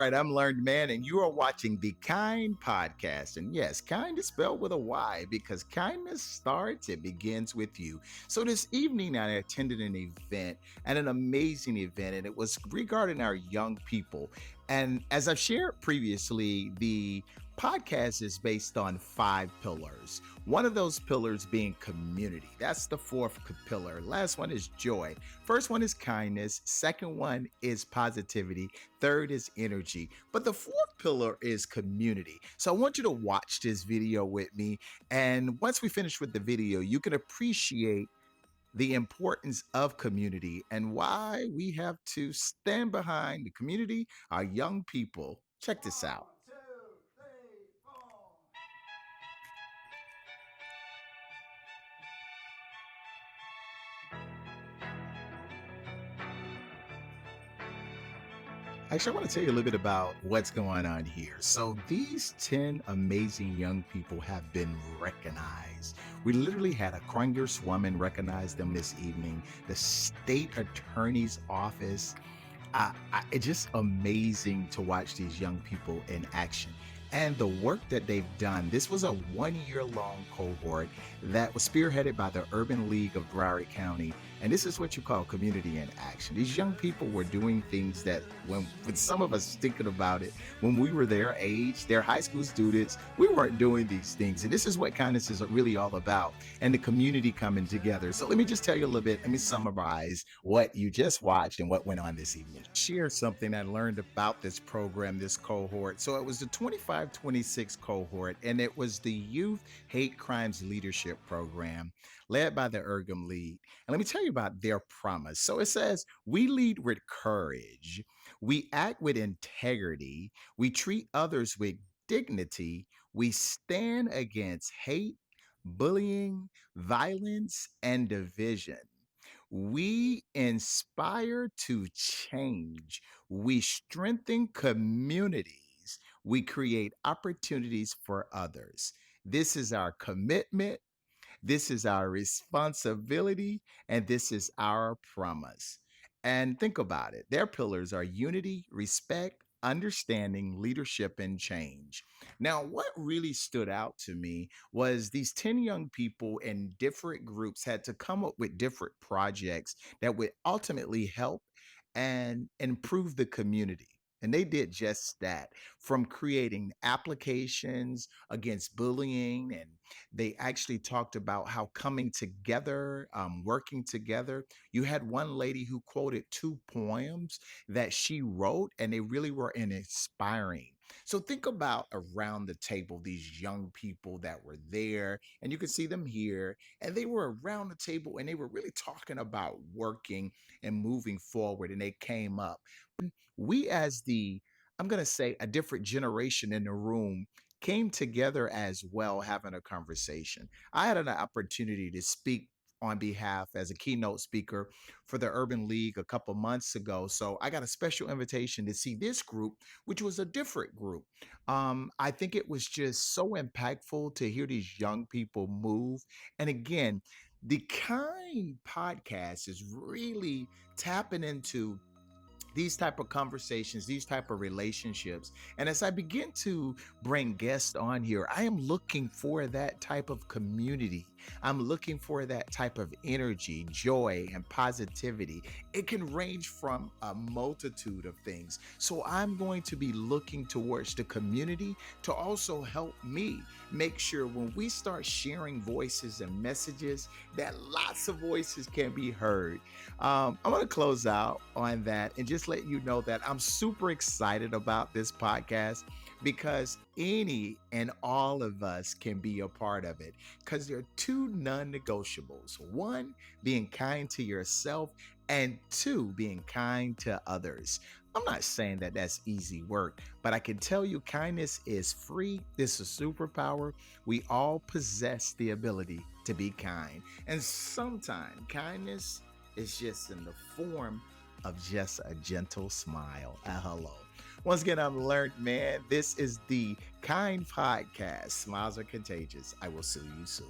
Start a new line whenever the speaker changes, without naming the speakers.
Right, I'm Learned Man, and you are watching the Kind podcast. And yes, kind is spelled with a Y because kindness starts, it begins with you. So this evening, I attended an event and an amazing event, and it was regarding our young people. And as I've shared previously, the podcast is based on five pillars. One of those pillars being community. That's the fourth pillar. Last one is joy. First one is kindness. Second one is positivity. Third is energy. But the fourth pillar is community. So I want you to watch this video with me. And once we finish with the video, you can appreciate the importance of community and why we have to stand behind the community, our young people. Check this out. Actually, I want to tell you a little bit about what's going on here. So, these 10 amazing young people have been recognized. We literally had a congresswoman recognize them this evening, the state attorney's office. It's just amazing to watch these young people in action and the work that they've done. This was a 1 year long cohort that was spearheaded by the Urban League of Broward County. And this is what you call community in action. These young people were doing things that when some of us thinking about it, when we were their age, they're high school students, we weren't doing these things. And this is what kindness is really all about and the community coming together. So let me just tell you a little bit. Let me summarize what you just watched and what went on this evening. Share something I learned about this program, this cohort. So it was the 25-26 cohort, and it was the Youth Hate Crimes Leadership Program led by the Ergum League. And let me tell you about their promise. So it says, we lead with courage, we act with integrity, we treat others with dignity, we stand against hate, bullying, violence, and division. We inspire to change. We strengthen communities. We create opportunities for others. This is our commitment. This is our responsibility, and this is our promise. And think about it. Their pillars are unity, respect, understanding, leadership, and change. Now, what really stood out to me was these 10 young people in different groups had to come up with different projects that would ultimately help and improve the community. And they did just that, from creating applications against bullying, and they actually talked about how coming together, working together. You had one lady who quoted two poems that she wrote, and they really were inspiring. So think about around the table, these young people that were there, and you can see them here, and they were around the table and they were really talking about working and moving forward, and they came up. We, as the, I'm going to say, a different generation in the room, came together as well, having a conversation. I had an opportunity to speak on behalf as a keynote speaker for the Urban League a couple months ago. So I got a special invitation to see this group, which was a different group. I think it was just so impactful to hear these young people move. And again, the Kind podcast is really tapping into these type of conversations, these type of relationships. And as I begin to bring guests on here, I am looking for that type of community. I'm looking for that type of energy, joy, and positivity. It can range from a multitude of things. So I'm going to be looking towards the community to also help me make sure when we start sharing voices and messages, that lots of voices can be heard. I'm going to close out on that and just let you know that I'm super excited about this podcast because any and all of us can be a part of it because there are two non negotiables: one, being kind to yourself, and two, being kind to others. I'm not saying that that's easy work, but I can tell you kindness is free. This is a superpower. We all possess the ability to be kind. And sometimes kindness is just in the form of just a gentle smile. A hello. Once again, I'm Learned Man. This is the Kind Podcast. Smiles are contagious. I will see you soon.